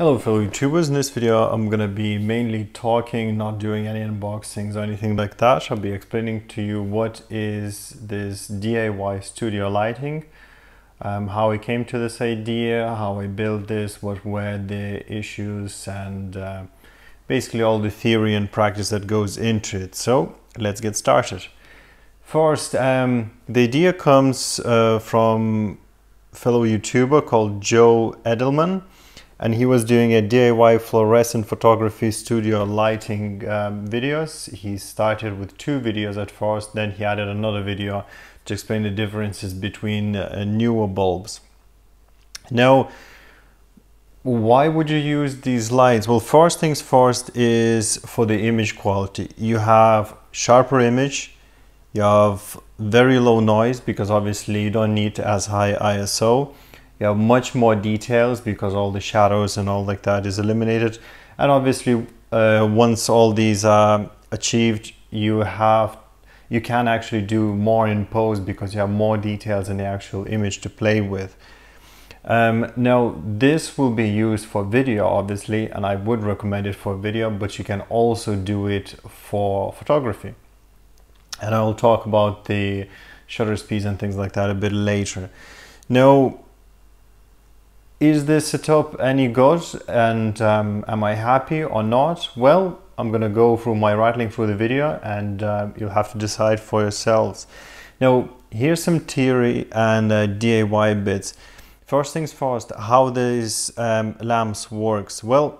Hello fellow YouTubers, in this video I'm gonna be mainly talking, not doing any unboxings or anything like that. I'll be explaining to you what is this DIY studio lighting, how I came to this idea, how I built this, what were the issues, and basically all the theory and practice that goes into it. So let's get started. First, the idea comes from a fellow YouTuber called Joe Edelman. And he was doing a DIY fluorescent photography studio lighting videos. He started with 2 videos at first, then he added another video to explain the differences between newer bulbs. Now, why would you use these lights? Well, first things first is for the image quality. You have sharper image, you have very low noise because obviously you don't need as high ISO. You have much more details because all the shadows and all like that is eliminated. And obviously, once all these are achieved, you can actually do more in post because you have more details in the actual image to play with. Now, this will be used for video, obviously, and I would recommend it for video, but you can also do it for photography. And I will talk about the shutter speeds and things like that a bit later. Now, is this setup any good, and am I happy or not? Well, I'm gonna go through rattling through the video, and you'll have to decide for yourselves. Now, here's some theory and DIY bits. First things first, how these lamps works. Well,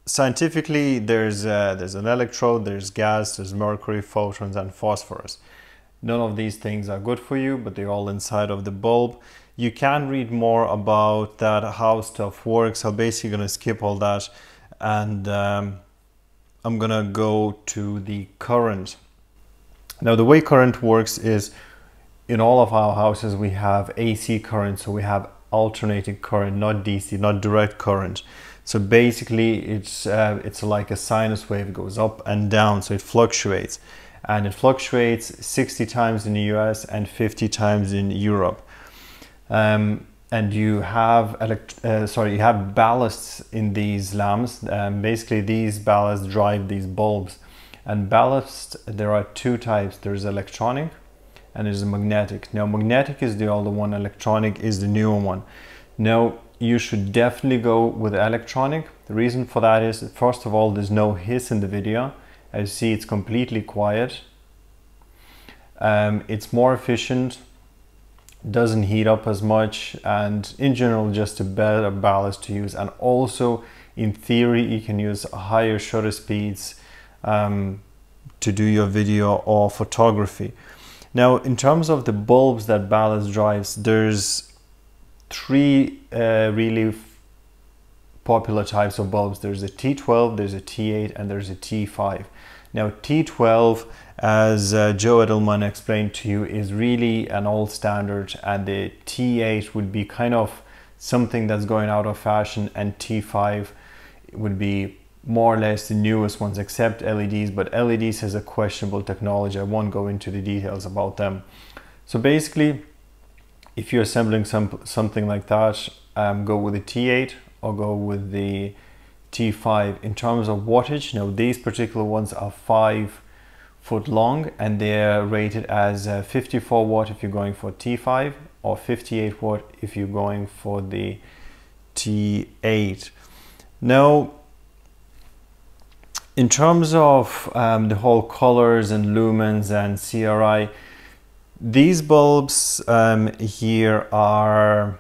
scientifically, there's an electrode, there's gas, there's mercury, photons, and phosphorus. None of these things are good for you, but they're all inside of the bulb. You can read more about that, how stuff works. I'm basically going to skip all that, and I'm going to go to the current. Now, the way current works is in all of our houses we have AC current, so we have alternating current, not DC, not direct current. So basically it's like a sinus wave. It goes up and down, so it fluctuates. And it fluctuates 60 times in the US and 50 times in Europe. And you have ballasts in these lamps. Basically, these ballasts drive these bulbs. And ballast, there are 2 types. There's electronic and there's magnetic. Now, magnetic is the older one, electronic is the newer one. Now, you should definitely go with electronic. The reason for that is, first of all, there's no hiss in the video. As you see, it's completely quiet. It's more efficient, doesn't heat up as much, and in general just a better ballast to use. And also, in theory, you can use higher shutter speeds to do your video or photography. Now, in terms of the bulbs that ballast drives, there's 3 really popular types of bulbs. There's a T12, there's a T8, and there's a T5. Now, T12, as Joe Edelman explained to you, is really an old standard, and the T8 would be kind of something that's going out of fashion, and T5 would be more or less the newest ones, except LEDs, but LEDs has a questionable technology. I won't go into the details about them. So basically, if you're assembling something like that, go with the T8 or go with the T5. In terms of wattage, now these particular ones are 5 foot long, and they're rated as 54 watt if you're going for T5 or 58 watt if you're going for the T8. Now, in terms of the whole colors and lumens and CRI, these bulbs here are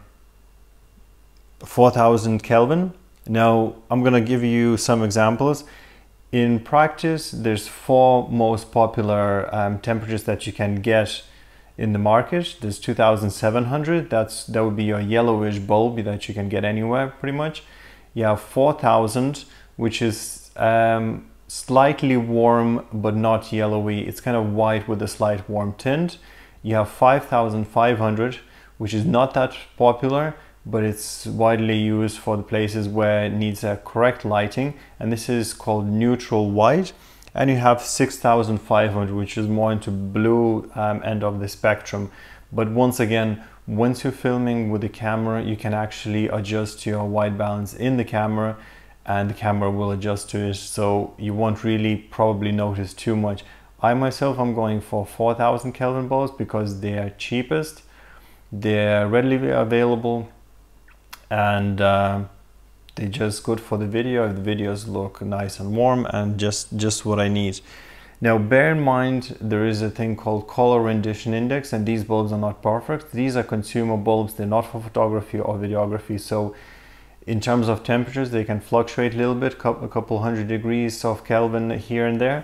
4000 Kelvin. Now, I'm going to give you some examples. In practice, there's 4 most popular temperatures that you can get in the market. There's 2700, that would be your yellowish bulb that you can get anywhere pretty much. You have 4000, which is slightly warm but not yellowy. It's kind of white with a slight warm tint. You have 5500, which is not that popular, but it's widely used for the places where it needs a correct lighting, and this is called neutral white. And you have 6500, which is more into blue end of the spectrum, but once again Once you're filming with the camera, you can actually adjust your white balance in the camera, and the camera will adjust to it, so you won't really probably notice too much. I myself, I'm going for 4000 Kelvin bulbs because they are cheapest, they're readily available, and they're just good for the video if the videos look nice and warm, and just what I need. Now bear in mind, there is a thing called color rendition index, and these bulbs are not perfect. These are consumer bulbs, they're not for photography or videography, so in terms of temperatures they can fluctuate a little bit, a couple hundred degrees of Kelvin here and there.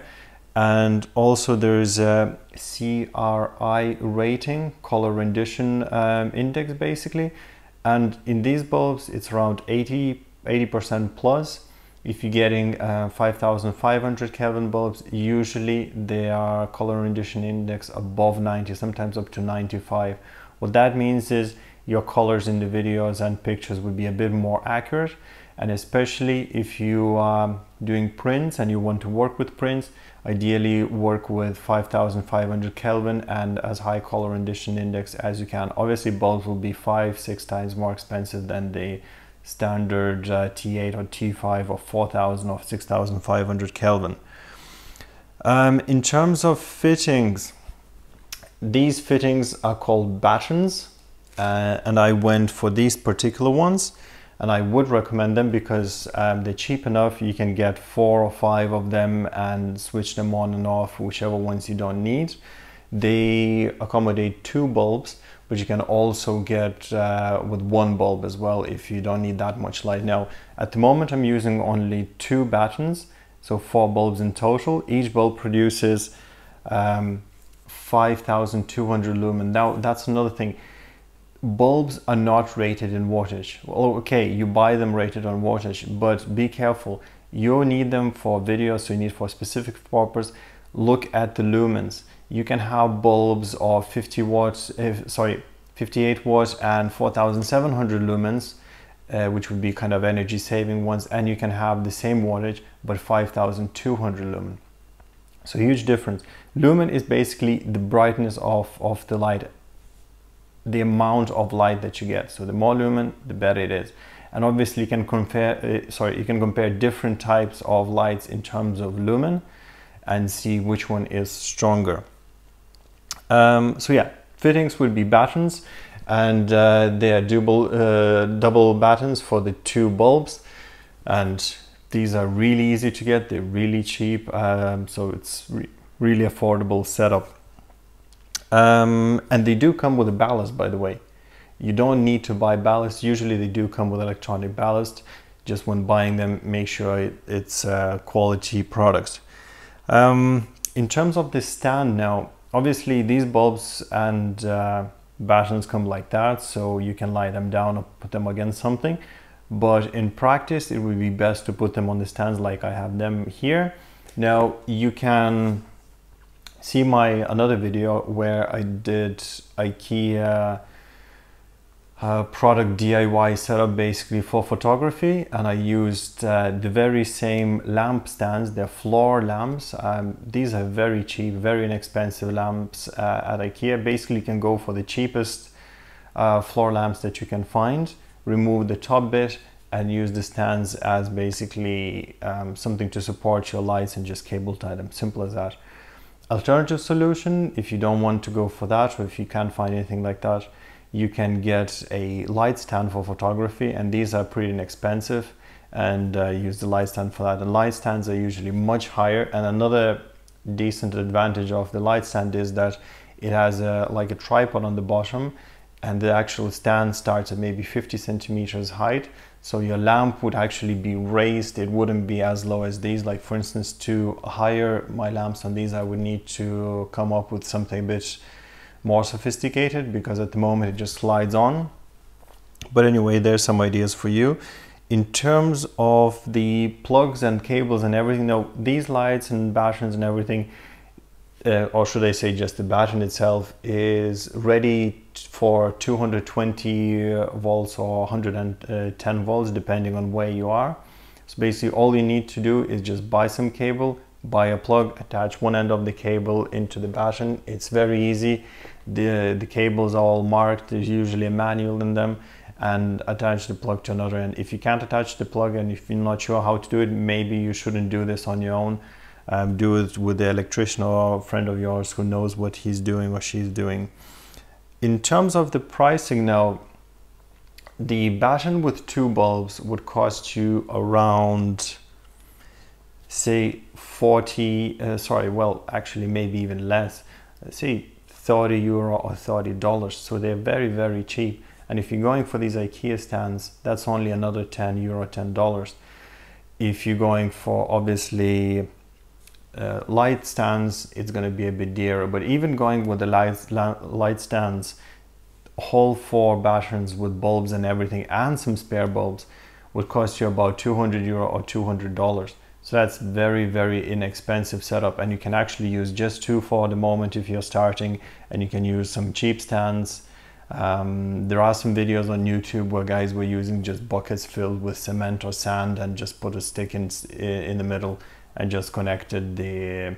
And also there's a CRI rating, color rendition index basically, and in these bulbs it's around 80% plus. If you're getting 5500 Kelvin bulbs, usually they are color rendition index above 90, sometimes up to 95. What that means is your colors in the videos and pictures would be a bit more accurate, and especially if you are doing prints and you want to work with prints, ideally work with 5500 Kelvin and as high color rendition index as you can. Obviously bulbs will be 5-6 times more expensive than the standard T8 or T5 or 4000 or 6500 Kelvin. In terms of fittings, these fittings are called battens, and I went for these particular ones, and I would recommend them because they're cheap enough. You can get 4 or 5 of them and switch them on and off, whichever ones you don't need. They accommodate 2 bulbs, but you can also get with 1 bulb as well if you don't need that much light. Now at the moment I'm using only 2 battens, so 4 bulbs in total. Each bulb produces 5200 lumen. Now that's another thing, bulbs are not rated in wattage. Well, okay, you buy them rated on wattage, but be careful, you need them for video, so you need for a specific purpose. Look at the lumens. You can have bulbs of 58 watts and 4700 lumens, which would be kind of energy saving ones, and you can have the same wattage but 5200 lumen. So huge difference. Lumen is basically the brightness of the light, the amount of light that you get. So the more lumen, the better it is. And obviously you can compare different types of lights in terms of lumen and see which one is stronger. So yeah, fittings would be battens, and they are double battens for the 2 bulbs, and these are really easy to get, they're really cheap, so it's really affordable setup. And they do come with a ballast, by the way. You don't need to buy ballast. Usually they do come with electronic ballast. Just when buying them, make sure it's quality products. In terms of the stand now, obviously these bulbs and battens come like that, so you can lie them down or put them against something. But in practice, it would be best to put them on the stands like I have them here. Now you can see another video where I did IKEA product DIY setup basically for photography, and I used the very same lamp stands. They're floor lamps. These are very cheap, very inexpensive lamps at IKEA. Basically you can go for the cheapest floor lamps that you can find, remove the top bit and use the stands as basically something to support your lights, and just cable tie them, simple as that. Alternative solution, if you don't want to go for that, or if you can't find anything like that, you can get a light stand for photography, and these are pretty inexpensive, and use the light stand for that. And light stands are usually much higher, and another decent advantage of the light stand is that it has like a tripod on the bottom, and the actual stand starts at maybe 50 centimeters height, so your lamp would actually be raised. It wouldn't be as low as these. Like for instance, to hire my lamps on these, I would need to come up with something a bit more sophisticated, because at the moment it just slides on. But anyway, there's some ideas for you. In terms of the plugs and cables and everything, now these lights and battens and everything, or should I say just the batten itself, is ready for 220 volts or 110 volts depending on where you are. So basically all you need to do is just buy some cable, buy a plug, attach one end of the cable into the batten. It's very easy. The cables are all marked. There's usually a manual in them, and attach the plug to another end. If you can't attach the plug and if you're not sure how to do it, maybe you shouldn't do this on your own. Do it with the electrician or a friend of yours who knows what he's doing or she's doing. In terms of the pricing now, the batten with 2 bulbs would cost you around, say, 40, well, actually maybe even less, say €30 or $30. So they're very, very cheap. And if you're going for these IKEA stands, that's only another €10, $10. If you're going for obviously light stands, it's going to be a bit dearer. But even going with the light stands, whole 4 battens with bulbs and everything and some spare bulbs would cost you about €200 or $200. So that's very, very inexpensive setup, and you can actually use just 2 for the moment if you're starting, and you can use some cheap stands. There are some videos on YouTube where guys were using just buckets filled with cement or sand and just put a stick in the middle and just connected the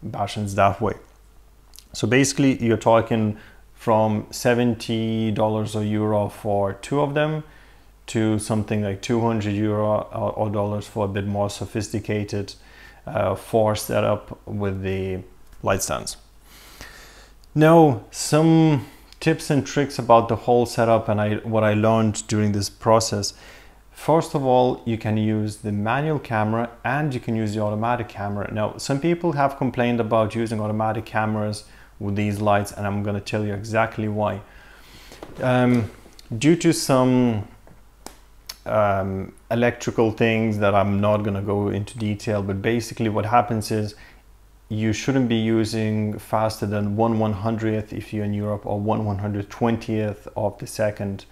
battens that way. So basically you're talking from $70 or euro for 2 of them to something like €200 or dollars for a bit more sophisticated 4 setup with the light stands. Now, some tips and tricks about the whole setup and what I learned during this process. First of all, you can use the manual camera and you can use the automatic camera. Now, some people have complained about using automatic cameras with these lights, and I'm going to tell you exactly why. Due to some electrical things that I'm not going to go into detail, but basically what happens is you shouldn't be using faster than 1/100th if you're in Europe, or 1/120th of the second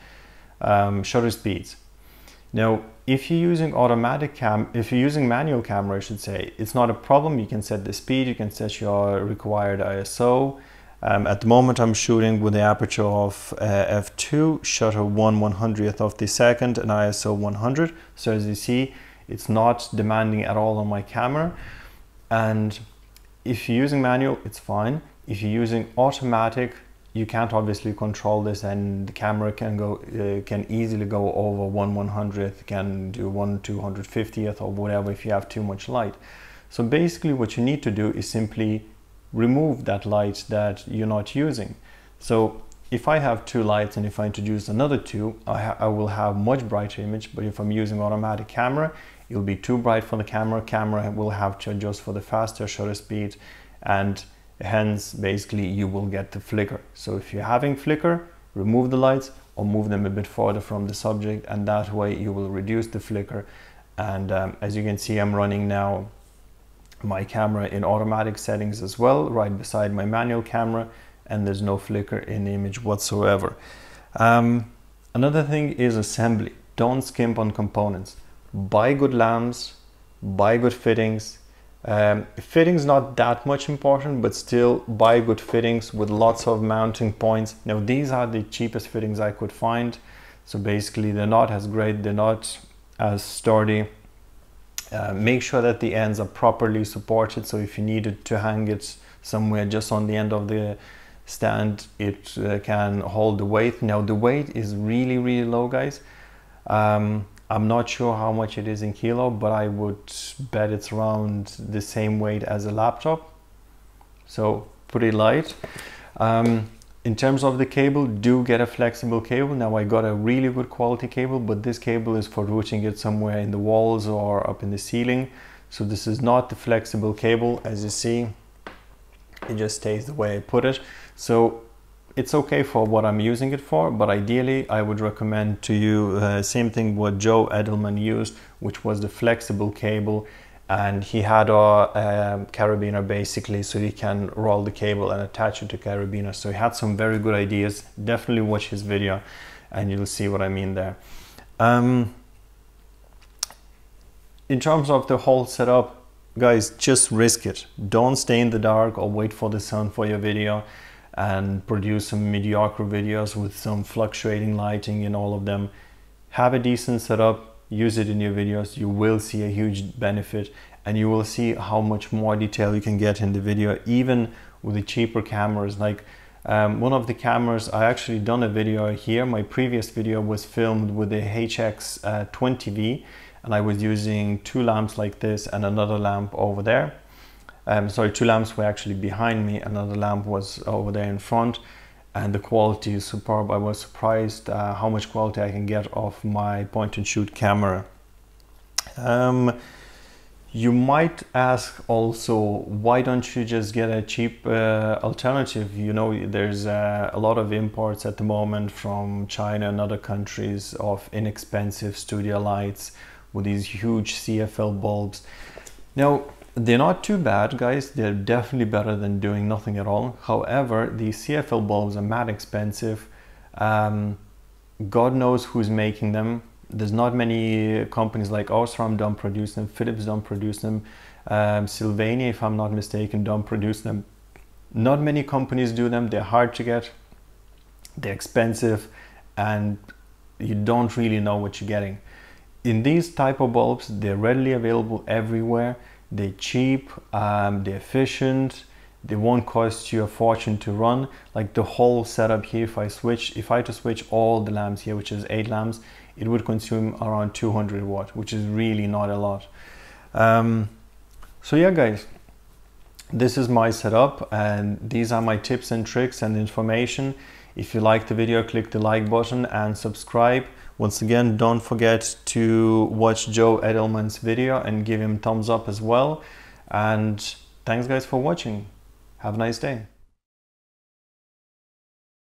shutter speeds. Now, if you're using manual camera, I should say, it's not a problem. You can set the speed, you can set your required ISO. At the moment, I'm shooting with the aperture of f2, shutter 1/100th of the second, and ISO 100. So as you see, it's not demanding at all on my camera. And if you're using manual, it's fine. If you're using automatic, you can't obviously control this, and the camera can easily go over 1/100th, can do 1/250th or whatever if you have too much light. So basically what you need to do is simply remove that light that you're not using. So if I have 2 lights and if I introduce another 2, I will have much brighter image. But if I'm using automatic camera, it'll be too bright for the camera will have to adjust for the faster shutter speed, and hence basically you will get the flicker. So if you're having flicker, remove the lights or move them a bit further from the subject, and that way you will reduce the flicker. And as you can see, I'm running now my camera in automatic settings as well, right beside my manual camera, and there's no flicker in the image whatsoever. Another thing is assembly. Don't skimp on components. Buy good lamps, buy good fittings. Fittings not that much important, but still buy good fittings with lots of mounting points. Now these are the cheapest fittings I could find. So basically they're not as great, they're not as sturdy. Make sure that the ends are properly supported. So if you needed to hang it somewhere just on the end of the stand, it can hold the weight. Now the weight is really, really low, guys. I'm not sure how much it is in kilo, but I would bet it's around the same weight as a laptop. So pretty light. In terms of the cable, do get a flexible cable. Now I got a really good quality cable, but this cable is for routing it somewhere in the walls or up in the ceiling. So this is not the flexible cable. As you see, it just stays the way I put it. So it's okay for what I'm using it for, but ideally I would recommend to you same thing what Joe Edelman used, which was the flexible cable, and he had a carabiner basically, so he can roll the cable and attach it to carabiner. So he had some very good ideas. Definitely watch his video and you'll see what I mean there. In terms of the whole setup, guys, just risk it. Don't stay in the dark or wait for the sun for your video and produce some mediocre videos with some fluctuating lighting in all of them. Have a decent setup, use it in your videos. You will see a huge benefit, and you will see how much more detail you can get in the video, even with the cheaper cameras. Like one of the cameras, I actually done a video here. My previous video was filmed with the HX20V, and I was using 2 lamps like this and another lamp over there. Sorry, 2 lamps were actually behind me, another lamp was over there in front, and the quality is superb. I was surprised how much quality I can get off my point and shoot camera. You might ask also, why don't you just get a cheap alternative? You know, there's a lot of imports at the moment from China and other countries of inexpensive studio lights with these huge CFL bulbs. Now, they're not too bad, guys. They're definitely better than doing nothing at all. However, these CFL bulbs are mad expensive. God knows who's making them. There's not many companies like Osram don't produce them, Philips don't produce them, Sylvania, if I'm not mistaken, don't produce them. Not many companies do them. They're hard to get, they're expensive, and you don't really know what you're getting. In these type of bulbs, they're readily available everywhere. They're cheap, they're efficient, they won't cost you a fortune to run. Like the whole setup here, if I had to switch all the lamps here, which is 8 lamps, it would consume around 200 watt, which is really not a lot. So yeah, guys, this is my setup, and these are my tips and tricks and information. If you like the video, click the like button and subscribe. Once again, don't forget to watch Joe Edelman's video and give him thumbs up as well. And thanks guys for watching. Have a nice day.